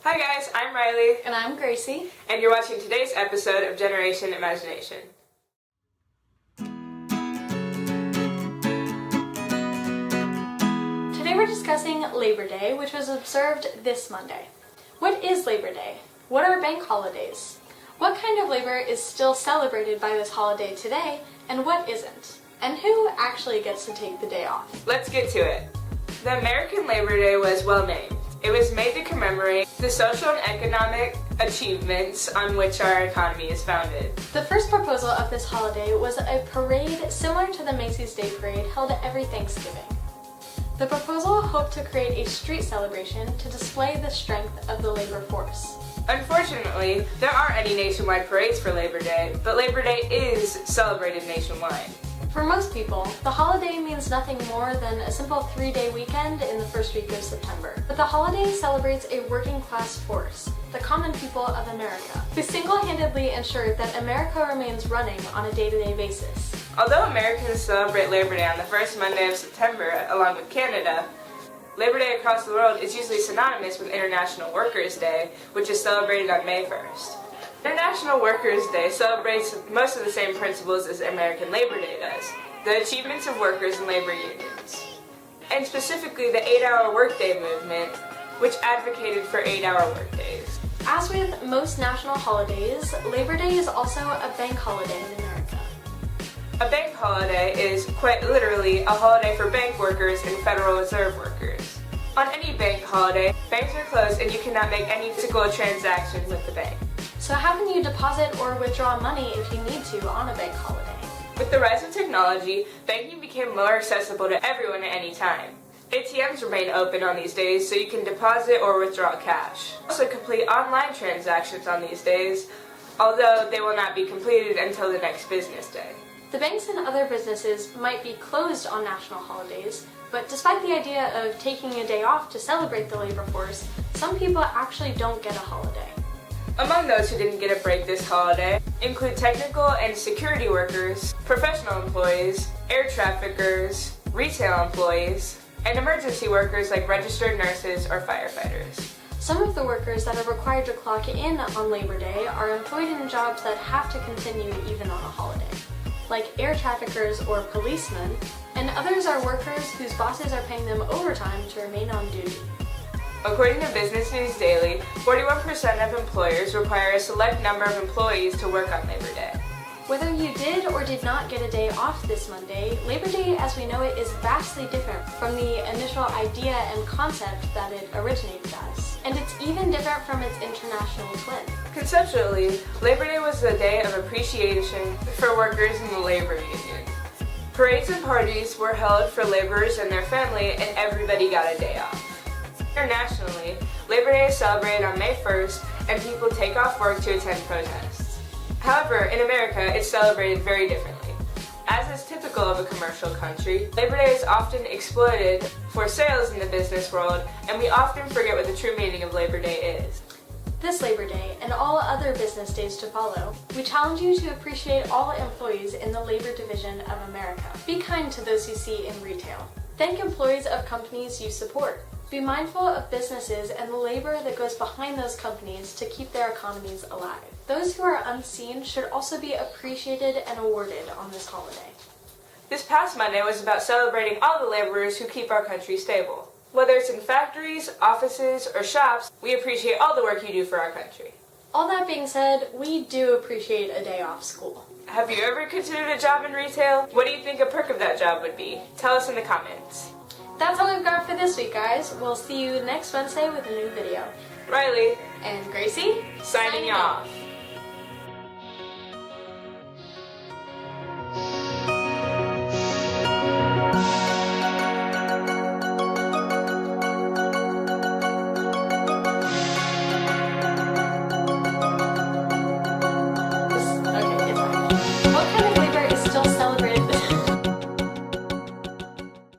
Hi guys, I'm Riley. And I'm Gracey. And you're watching today's episode of Generation Imagination. Today we're discussing Labor Day, which was observed this Monday. What is Labor Day? What are bank holidays? What kind of labor is still celebrated by this holiday today, and what isn't? And who actually gets to take the day off? Let's get to it. The American Labor Day was well named. It was made to commemorate the social and economic achievements on which our economy is founded. The first proposal of this holiday was a parade similar to the Macy's Day Parade held every Thanksgiving. The proposal hoped to create a street celebration to display the strength of the labor force. Unfortunately, there aren't any nationwide parades for Labor Day, but Labor Day is celebrated nationwide. For most people, the holiday means nothing more than a simple 3-day weekend in the first week of September. But the holiday celebrates a working class force, the common people of America, who single-handedly ensure that America remains running on a day-to-day basis. Although Americans celebrate Labor Day on the first Monday of September, along with Canada, Labor Day across the world is usually synonymous with International Workers' Day, which is celebrated on May 1st. International Workers' Day celebrates most of the same principles as American Labor Day does, the achievements of workers and labor unions, and specifically the 8-hour workday movement, which advocated for 8-hour workdays. As with most national holidays, Labor Day is also a bank holiday in America. A bank holiday is quite literally a holiday for bank workers and Federal Reserve workers. On any bank holiday, banks are closed and you cannot make any physical transactions with the bank. So how can you deposit or withdraw money if you need to on a bank holiday? With the rise of technology, banking became more accessible to everyone at any time. ATMs remain open on these days so you can deposit or withdraw cash. Also complete online transactions on these days, although they will not be completed until the next business day. The banks and other businesses might be closed on national holidays, but despite the idea of taking a day off to celebrate the labor force, some people actually don't get a holiday. Among those who didn't get a break this holiday include technical and security workers, professional employees, air traffickers, retail employees, and emergency workers like registered nurses or firefighters. Some of the workers that are required to clock in on Labor Day are employed in jobs that have to continue even on a holiday, like air traffickers or policemen, and others are workers whose bosses are paying them overtime to remain on duty. According to Business News Daily, 41% of employers require a select number of employees to work on Labor Day. Whether you did or did not get a day off this Monday, Labor Day as we know it is vastly different from the initial idea and concept that it originated as. And it's even different from its international twin. Conceptually, Labor Day was a day of appreciation for workers in the labor union. Parades and parties were held for laborers and their family, and everybody got a day off. Internationally, Labor Day is celebrated on May 1st, and people take off work to attend protests. However, in America, it's celebrated very differently. As is typical of a commercial country, Labor Day is often exploited for sales in the business world, and we often forget what the true meaning of Labor Day is. This Labor Day, and all other business days to follow, we challenge you to appreciate all employees in the labor division of America. Be kind to those you see in retail. Thank employees of companies you support. Be mindful of businesses and the labor that goes behind those companies to keep their economies alive. Those who are unseen should also be appreciated and awarded on this holiday. This past Monday was about celebrating all the laborers who keep our country stable. Whether it's in factories, offices, or shops, we appreciate all the work you do for our country. All that being said, we do appreciate a day off school. Have you ever considered a job in retail? What do you think a perk of that job would be? Tell us in the comments. That's all we've got for this week, guys. We'll see you next Wednesday with a new video. Riley and Gracey signing off.